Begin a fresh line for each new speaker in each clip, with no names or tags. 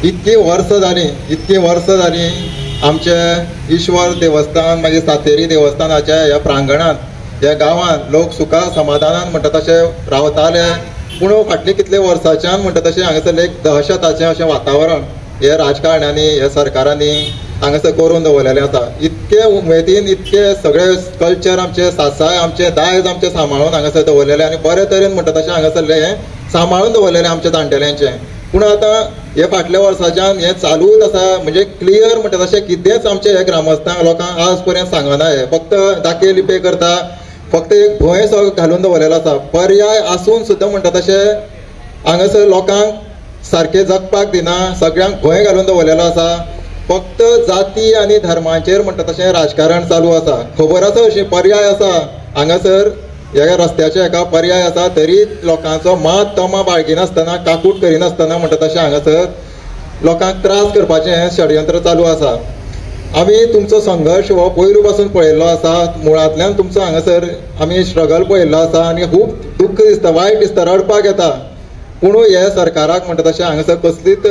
इतकी वर्स जाली आमचे ईश्वर देवस्थान मागीर सातेरी देवस्थानाच्या ह्या प्रांगणात ह्या गांवांत लोक सुखा समाधानान म्हणटा तशे रावताले, पूण फाटली कितले वर्साच्यान म्हणटा तशें हांगासर एक दहशताचें अशें वातावरण हे राजकारण्यांनी हे सरकारांनी हांगासर करून दवरलेलें आसा. इतके उमेदीन इतके सगळे कल्चर आमचे सासाय आमचे दायज आमचे सांबाळून हांगासर दवरलेले आनी बरे तरेन म्हणटा तशें हांगासरले हे सांबाळून दवरलेलें आमच्या जाणटेल्यांचे. पूण आतां हे फाटल्या वर्साच्यान हे चालूच आसा, म्हणजे क्लियर म्हणटा तशें कितेंच आमचे हे ग्रामस्थांक लोकांक आज पर्यंत सांगना. हे फक्त दाखे लिपे करता, फक्त एक भंय सो घालून दवरलेलो आसा. पर्याय आसून सुद्दां म्हणटा तशें हांगासर लोकांक सारखे जगपाक दिना, सगळ्यांक भंय घालून दवरलेलो आसा. फक्त जाती आनी धर्माचेर म्हणटा तशें राजकारण चालू आसा. खबर आसा अशी पर्याय आसा हांगासर ह्या रस्त्याचे हेका पर्याय आसा, तरी लोकांचो मात तोमा बाळगिनासतना काकूट करिनासतना म्हणटा तशें हांगासर लोकांक त्रास करपाचें हें षडयंत्र चालू आसा. आमी तुमचो संघर्श हो पयलू पासून पळयल्लो आसा, मुळांतल्यान तुमचो हांगासर आमी स्ट्रगल पळयल्लो आसा आनी खूब दुख्ख दिसता, वायट दिसता, रडपाक येता. पूण हे सरकाराक म्हणटा तशें हांगासर कसलीच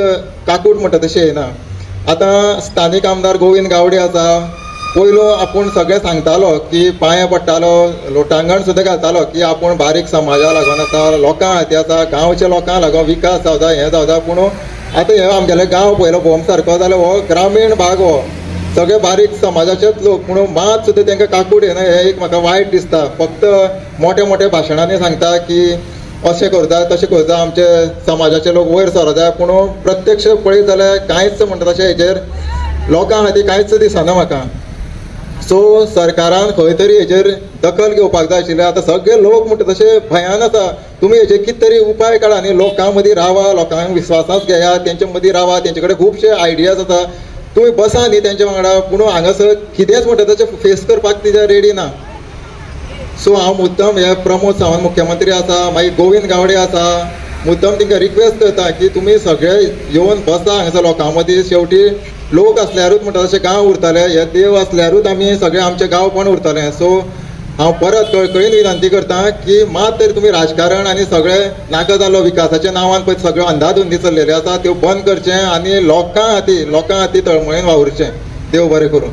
काकूट म्हणटा तशी येना. आतां स्थानीक आमदार गोविंद गावडे आसा, पयलो आपूण सगळें सांगतालो की पांये पडटालो, लोटांगण सुद्दां घालतालो की आपूण बारीक समाजा लागून आसा, लोकां खातीर आसा, गांवच्या लोकांक लागून विकास जावता हें जावता. पूण आतां हे आमगेले गांव पयलो भोम सारको जाल्यार हो ग्रामीण भाग हो सगळे बारीक समाजाचेच लोक, पूण मात सुद्दां तांकां काकूट येना. हें एक म्हाका वायट दिसता. फक्त मोठ्या मोठ्या भाशणांनी सांगता की अशें करता तशें करता, आमचे समाजाचे लोक वयर सरो जाय, पूण प्रत्यक्ष पळयत जाल्यार कांयच म्हणटा तशें हेजेर लोकां खातीर कांयच दिसना म्हाका. सो सरकारान खंय तरी हेजेर दखल घेवपाक जाय आशिल्लें. आतां सगळे लोक म्हणटा तशें भयान आसा. तुमी हेजेर कितें तरी उपाय काडा न्ही, लोकां मदीं रावा, लोकांक विश्वासांत घेया, तेंचे मदीं रावा, तेंचे कडेन खुबशे आयडियाज आसा, तुमी बसा न्ही तेंच्या वांगडा. पूण हांगासर कितेंच म्हणटा तशें फेस करपाक तिजे रेडी ना. सो हांव मुद्दम हे प्रमोद सावंत मुख्यमंत्री आसा, मागीर गोविंद गावडे आसा, मुद्दम तांकां रिक्वेस्ट करता की तुमी सगळे येवन बसा हांगासर लोकां मदीं. शेवटी लोक आसल्यारूच म्हणटा तशें गांव उरतले, हे देव आसल्यारूच आमी सगळें आमचें गांवपण उरतलें. सो हांव परत कळकळीन विनंती करता की मात तरी तुमी राजकारण आनी सगळें नाका जाल्लो विकासाच्या नांवान पळय सगळ्यो अंधाधुंदी चल्लेल्यो आसा त्यो बंद करचें आनी लोकां खातीर तळमळीन वावुरचें. देव बरें करूं.